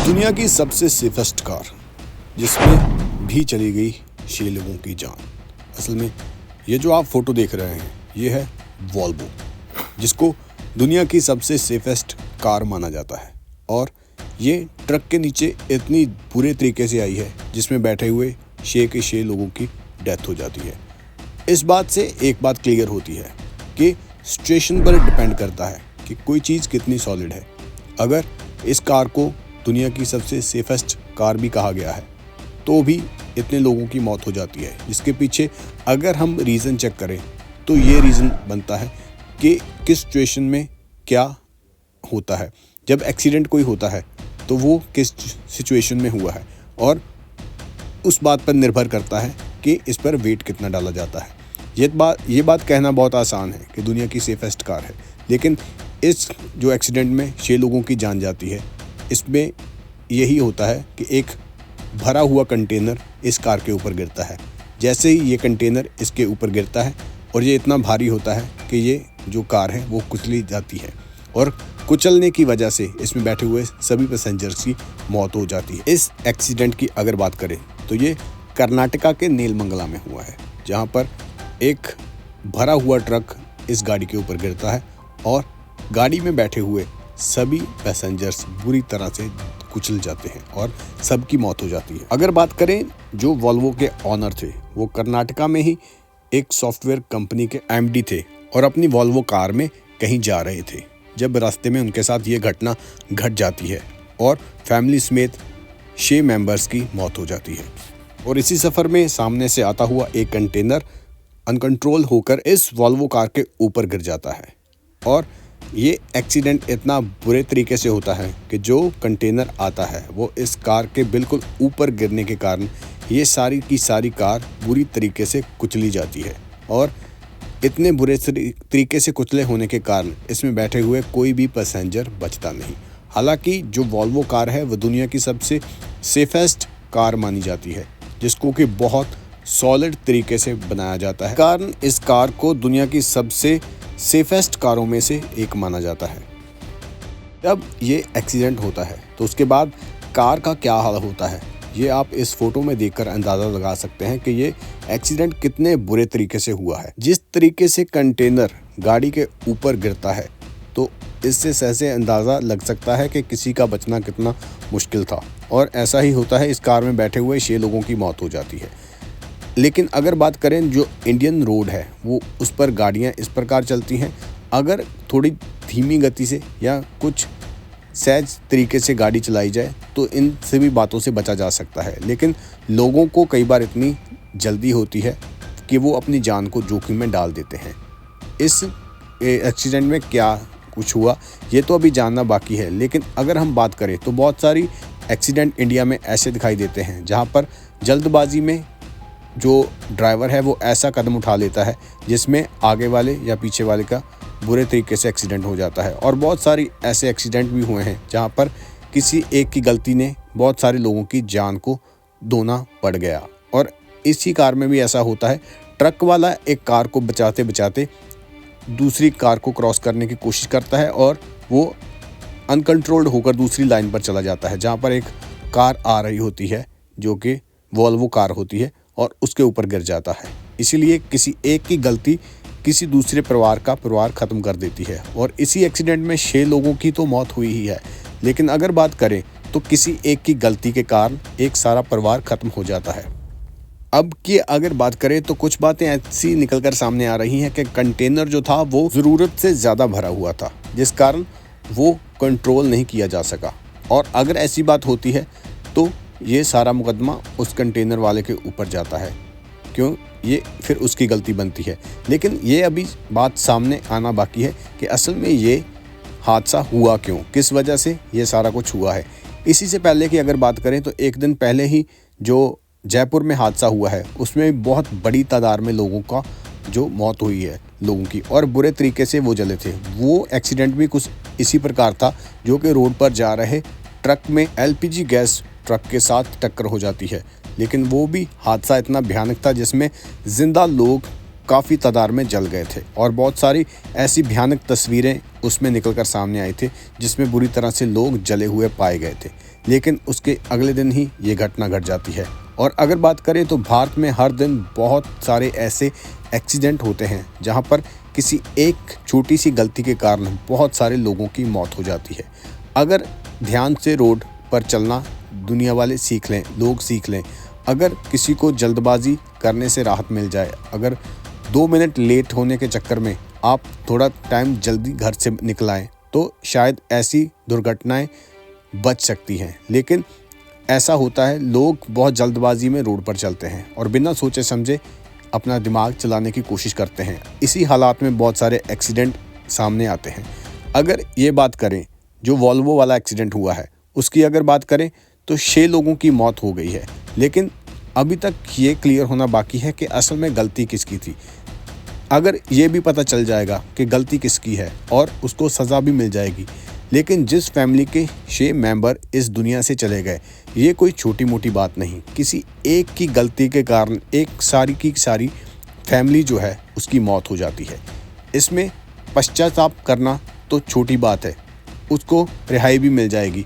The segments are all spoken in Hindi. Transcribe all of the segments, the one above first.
दुनिया की सबसे सेफेस्ट कार जिसमें भी चली गई 6 लोगों की जान। असल में ये जो आप फोटो देख रहे हैं ये है वॉल्वो, जिसको दुनिया की सबसे सेफेस्ट कार माना जाता है। और ये ट्रक के नीचे इतनी बुरे तरीके से आई है जिसमें बैठे हुए 6 के 6 लोगों की डेथ हो जाती है। इस बात से एक बात क्लियर होती है कि सिचुएशन पर डिपेंड करता है कि कोई चीज़ कितनी सॉलिड है। अगर इस कार को दुनिया की सबसे सेफेस्ट कार भी कहा गया है तो भी इतने लोगों की मौत हो जाती है, जिसके पीछे अगर हम रीज़न चेक करें तो ये रीज़न बनता है कि किस सिचुएशन में क्या होता है। जब एक्सीडेंट कोई होता है तो वो किस सिचुएशन में हुआ है और उस बात पर निर्भर करता है कि इस पर वेट कितना डाला जाता है। ये बात कहना बहुत आसान है कि दुनिया की सेफेस्ट कार है, लेकिन इस जो एक्सीडेंट में 6 लोगों की जान जाती है, इसमें यही होता है कि एक भरा हुआ कंटेनर इस कार के ऊपर गिरता है। जैसे ही ये कंटेनर इसके ऊपर गिरता है और ये इतना भारी होता है कि ये जो कार है वो कुचली जाती है और कुचलने की वजह से इसमें बैठे हुए सभी पैसेंजर्स की मौत हो जाती है। इस एक्सीडेंट की अगर बात करें तो ये कर्नाटका के नेलमंगला में हुआ है, जहाँ पर एक भरा हुआ ट्रक इस गाड़ी के ऊपर गिरता है और गाड़ी में बैठे हुए सभी पैसेंजर्स बुरी तरह से कुचल जाते हैं और सबकी मौत हो जाती है। अगर बात करें जो वॉल्वो के ऑनर थे, वो कर्नाटका में ही एक सॉफ्टवेयर कंपनी के एमडी थे और अपनी वॉल्वो कार में कहीं जा रहे थे जब रास्ते में उनके साथ ये घटना घट जाती है और फैमिली समेत 6 मेंबर्स की मौत हो जाती है। और इसी सफ़र में सामने से आता हुआ एक कंटेनर अनकंट्रोल होकर इस वॉल्वो कार के ऊपर गिर जाता है और ये एक्सीडेंट इतना बुरे तरीके से होता है कि जो कंटेनर आता है वो इस कार के बिल्कुल ऊपर गिरने के कारण ये सारी की सारी कार बुरी तरीके से कुचली जाती है। और इतने बुरे तरीके से कुचले होने के कारण इसमें बैठे हुए कोई भी पैसेंजर बचता नहीं। हालांकि जो वॉल्वो कार है वो दुनिया की सबसे सेफेस्ट कार मानी जाती है, जिसको कि बहुत सॉलिड तरीके से बनाया जाता है, कारण इस कार को दुनिया की सबसे सेफेस्ट कारों में से एक माना जाता है। जब ये एक्सीडेंट होता है तो उसके बाद कार का क्या हाल होता है ये आप इस फोटो में देखकर अंदाज़ा लगा सकते हैं कि ये एक्सीडेंट कितने बुरे तरीके से हुआ है। जिस तरीके से कंटेनर गाड़ी के ऊपर गिरता है तो इससे सहसे अंदाज़ा लग सकता है कि किसी का बचना कितना मुश्किल था। और ऐसा ही होता है, इस कार में बैठे हुए 6 लोगों की मौत हो जाती है। लेकिन अगर बात करें जो इंडियन रोड है वो उस पर गाड़ियाँ इस प्रकार चलती हैं, अगर थोड़ी धीमी गति से या कुछ सहज तरीके से गाड़ी चलाई जाए तो इन सभी बातों से बचा जा सकता है। लेकिन लोगों को कई बार इतनी जल्दी होती है कि वो अपनी जान को जोखिम में डाल देते हैं। इस एक्सीडेंट में क्या कुछ हुआ ये तो अभी जानना बाकी है, लेकिन अगर हम बात करें तो बहुत सारी एक्सीडेंट इंडिया में ऐसे दिखाई देते हैं जहाँ पर जल्दबाजी में जो ड्राइवर है वो ऐसा कदम उठा लेता है जिसमें आगे वाले या पीछे वाले का बुरे तरीके से एक्सीडेंट हो जाता है। और बहुत सारी ऐसे एक्सीडेंट भी हुए हैं जहां पर किसी एक की गलती ने बहुत सारे लोगों की जान को धोना पड़ गया। और इसी कार में भी ऐसा होता है, ट्रक वाला एक कार को बचाते बचाते दूसरी कार को क्रॉस करने की कोशिश करता है और वो अनकंट्रोल्ड होकर दूसरी लाइन पर चला जाता है, जहाँ पर एक कार आ रही होती है जो कि वॉल्वो कार होती है और उसके ऊपर गिर जाता है। इसीलिए किसी एक की गलती किसी दूसरे परिवार का परिवार ख़त्म कर देती है। और इसी एक्सीडेंट में 6 लोगों की तो मौत हुई ही है, लेकिन अगर बात करें तो किसी एक की गलती के कारण एक सारा परिवार ख़त्म हो जाता है। अब की अगर बात करें तो कुछ बातें ऐसी निकल कर सामने आ रही हैं कि कंटेनर जो था वो ज़रूरत से ज़्यादा भरा हुआ था, जिस कारण वो कंट्रोल नहीं किया जा सका। और अगर ऐसी बात होती है तो ये सारा मुकदमा उस कंटेनर वाले के ऊपर जाता है, क्यों ये फिर उसकी गलती बनती है। लेकिन ये अभी बात सामने आना बाकी है कि असल में ये हादसा हुआ क्यों, किस वजह से ये सारा कुछ हुआ है। इसी से पहले की अगर बात करें तो एक दिन पहले ही जो जयपुर में हादसा हुआ है उसमें बहुत बड़ी तादाद में लोगों का जो मौत हुई है लोगों की, और बुरे तरीके से वो जले थे। वो एक्सीडेंट भी कुछ इसी प्रकार था, जो कि रोड पर जा रहे ट्रक में एलपीजी गैस ट्रक के साथ टक्कर हो जाती है। लेकिन वो भी हादसा इतना भयानक था जिसमें जिंदा लोग काफ़ी तादाद में जल गए थे और बहुत सारी ऐसी भयानक तस्वीरें उसमें निकलकर सामने आई थी जिसमें बुरी तरह से लोग जले हुए पाए गए थे। लेकिन उसके अगले दिन ही ये घटना घट जाती है। और अगर बात करें तो भारत में हर दिन बहुत सारे ऐसे एक्सीडेंट होते हैं जहां पर किसी एक छोटी सी गलती के कारण बहुत सारे लोगों की मौत हो जाती है। अगर ध्यान से रोड पर चलना दुनिया वाले सीख लें, लोग सीख लें, अगर किसी को जल्दबाजी करने से राहत मिल जाए, अगर 2 मिनट लेट होने के चक्कर में आप थोड़ा टाइम जल्दी घर से निकल आएँ तो शायद ऐसी दुर्घटनाएं बच सकती हैं। लेकिन ऐसा होता है, लोग बहुत जल्दबाजी में रोड पर चलते हैं और बिना सोचे समझे अपना दिमाग चलाने की कोशिश करते हैं। इसी हालात में बहुत सारे एक्सीडेंट सामने आते हैं। अगर ये बात करें जो वॉल्वो वाला एक्सीडेंट हुआ है उसकी अगर बात करें तो 6 लोगों की मौत हो गई है, लेकिन अभी तक ये क्लियर होना बाकी है कि असल में गलती किसकी थी। अगर ये भी पता चल जाएगा कि गलती किसकी है और उसको सज़ा भी मिल जाएगी, लेकिन जिस फैमिली के 6 मेंबर इस दुनिया से चले गए, ये कोई छोटी मोटी बात नहीं। किसी एक की गलती के कारण एक सारी की सारी फैमिली जो है उसकी मौत हो जाती है। इसमें पश्चाताप करना तो छोटी बात है, उसको रिहाई भी मिल जाएगी,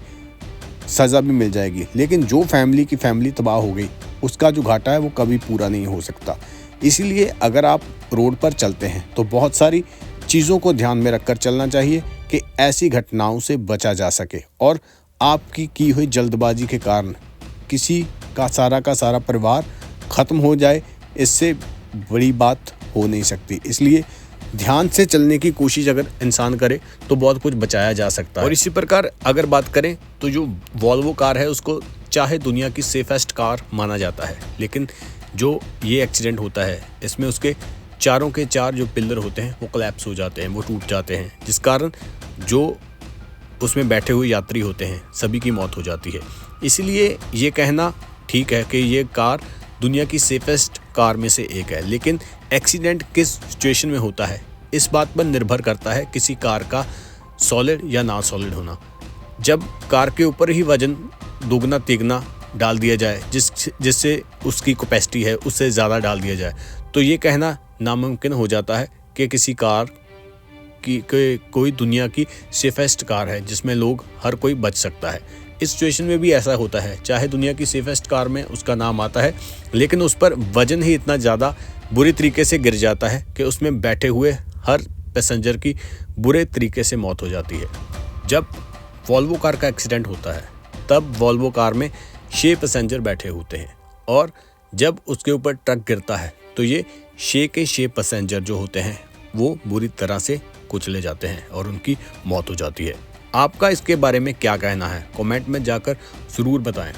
सज़ा भी मिल जाएगी, लेकिन जो फैमिली की फैमिली तबाह हो गई उसका जो घाटा है वो कभी पूरा नहीं हो सकता। इसीलिए अगर आप रोड पर चलते हैं तो बहुत सारी चीज़ों को ध्यान में रखकर चलना चाहिए कि ऐसी घटनाओं से बचा जा सके और आपकी की हुई जल्दबाजी के कारण किसी का सारा परिवार ख़त्म हो जाए, इससे बड़ी बात हो नहीं सकती। इसलिए ध्यान से चलने की कोशिश अगर इंसान करे तो बहुत कुछ बचाया जा सकता है। और इसी प्रकार अगर बात करें तो जो वॉल्वो कार है उसको चाहे दुनिया की सेफेस्ट कार माना जाता है, लेकिन जो ये एक्सीडेंट होता है इसमें उसके चारों के 4 जो पिलर होते हैं वो कोलैप्स हो जाते हैं, वो टूट जाते हैं, जिस कारण जो उसमें बैठे हुए यात्री होते हैं सभी की मौत हो जाती है। इसीलिए ये कहना ठीक है कि ये कार दुनिया की सेफेस्ट कार में से एक है, लेकिन एक्सीडेंट किस सिचुएशन में होता है इस बात पर निर्भर करता है किसी कार का सॉलिड या ना सॉलिड होना। जब कार के ऊपर ही वजन दुगना तिगना डाल दिया जाए, जिससे उसकी कैपेसिटी है उससे ज़्यादा डाल दिया जाए, तो ये कहना नामुमकिन हो जाता है कि किसी कार की कोई दुनिया की सेफेस्ट कार है जिसमें लोग हर कोई बच सकता है। इस सिचुएशन में भी ऐसा होता है, चाहे दुनिया की सेफेस्ट कार में उसका नाम आता है, लेकिन उस पर वजन ही इतना ज़्यादा बुरी तरीके से गिर जाता है कि उसमें बैठे हुए हर पैसेंजर की बुरे तरीके से मौत हो जाती है। जब वॉल्वो कार का एक्सीडेंट होता है तब वॉल्वो कार में 6 पैसेंजर बैठे होते हैं और जब उसके ऊपर ट्रक गिरता है तो ये 6 के 6 पैसेंजर जो होते हैं वो बुरी तरह से कुचले जाते हैं और उनकी मौत हो जाती है। आपका इसके बारे में क्या कहना है? कमेंट में जाकर ज़रूर बताएं।